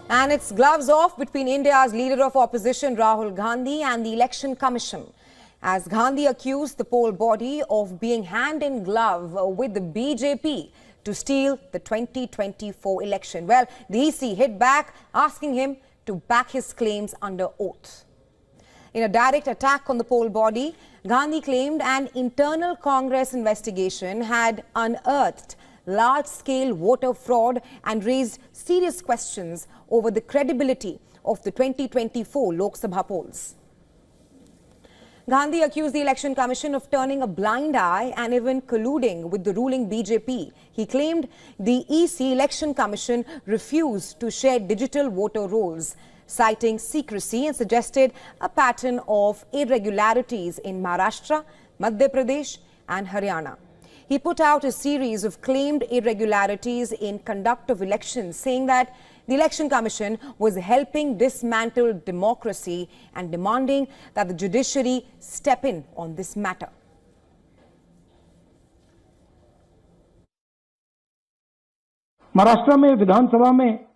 And it's gloves off between India's leader of opposition Rahul Gandhi and the Election Commission, as Gandhi accused the poll body of being hand in glove with the BJP to steal the 2024 election. Well, the EC hit back, asking him to back his claims under oath. In a direct attack on the poll body, Gandhi claimed an internal Congress investigation had unearthed large-scale voter fraud and raised serious questions over the credibility of the 2024 Lok Sabha polls. Gandhi accused the Election Commission of turning a blind eye and even colluding with the ruling BJP. He claimed the EC Election Commission refused to share digital voter rolls, citing secrecy, and suggested a pattern of irregularities in Maharashtra, Madhya Pradesh and Haryana. He put out a series of claimed irregularities in conduct of elections, saying that the Election Commission was helping dismantle democracy and demanding that the judiciary step in on this matter. Maharashtra में विधानसभा में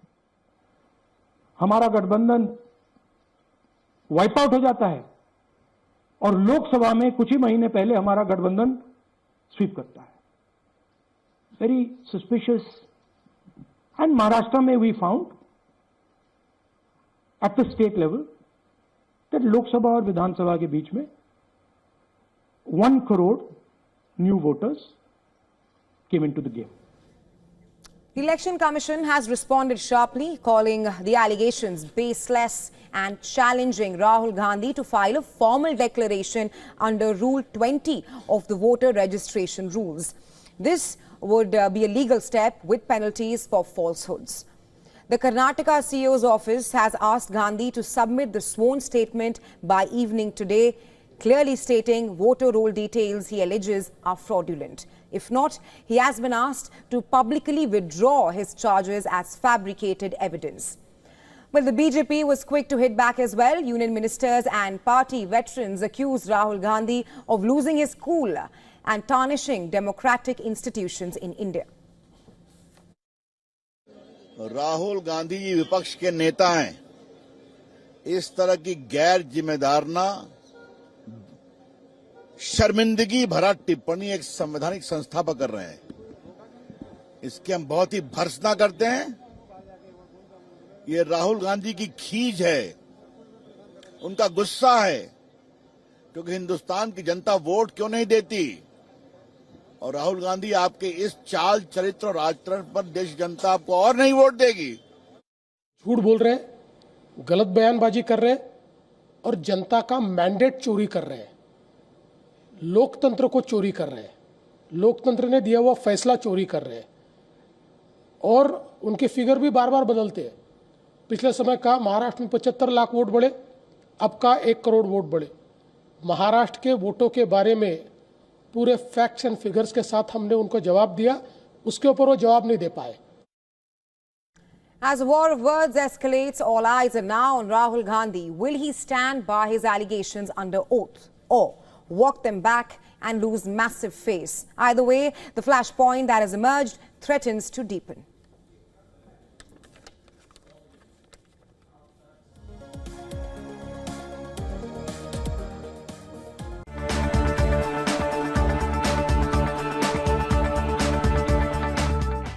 हमारा गठबंधन wipe out हो जाता है और लोकसभा में कुछ ही महीने पहले हमारा गठबंधन स्वीप करता है. Very suspicious. एंड महाराष्ट्र में we found at the state level that Lok Sabha और विधानसभा के बीच में 1 crore new voters came into the game. The Election Commission has responded sharply, calling the allegations baseless and challenging Rahul Gandhi to file a formal declaration under Rule 20 of the voter registration rules. This would be a legal step with penalties for falsehoods. The Karnataka CEO's office has asked Gandhi to submit the sworn statement by evening today, clearly stating voter roll details he alleges are fraudulent. If not, he has been asked to publicly withdraw his charges as fabricated evidence. Well, the BJP was quick to hit back as well. Union ministers and party veterans accused Rahul Gandhi of losing his cool and tarnishing democratic institutions in India. Rahul Gandhi ji विपक्ष के नेता हैं. इस तरह की गैर जिम्मेदारना, शर्मिंदगी भरा टिप्पणी एक संवैधानिक संस्था पर कर रहे हैं. इसके हम बहुत ही भर्त्सना करते हैं. ये राहुल गांधी की खीज है, उनका गुस्सा है, क्योंकि हिंदुस्तान की जनता वोट क्यों नहीं देती. और राहुल गांधी आपके इस चाल चरित्र और आचरण पर देश जनता आपको और नहीं वोट देगी. झूठ बोल रहे हैं, गलत बयानबाजी कर रहे हैं और जनता का मैंडेट चोरी कर रहे हैं. लोकतंत्र को चोरी कर रहे हैं. लोकतंत्र ने दिया हुआ फैसला चोरी कर रहे हैं. और उनके फिगर भी बार बार बदलते हैं. पिछले समय का महाराष्ट्र में 75 लाख वोट बढ़े, अब का 1 करोड़ वोट बढ़े. महाराष्ट्र के वोटों के बारे में पूरे फैक्ट्स एंड फिगर्स के साथ हमने उनको जवाब दिया. उसके ऊपर वो जवाब नहीं दे पाए. As the war of words escalates, all eyes are now on Rahul Gandhi. Will he stand by his allegations under oath or walk them back and lose massive face? Either way, the flashpoint that has emerged threatens to deepen.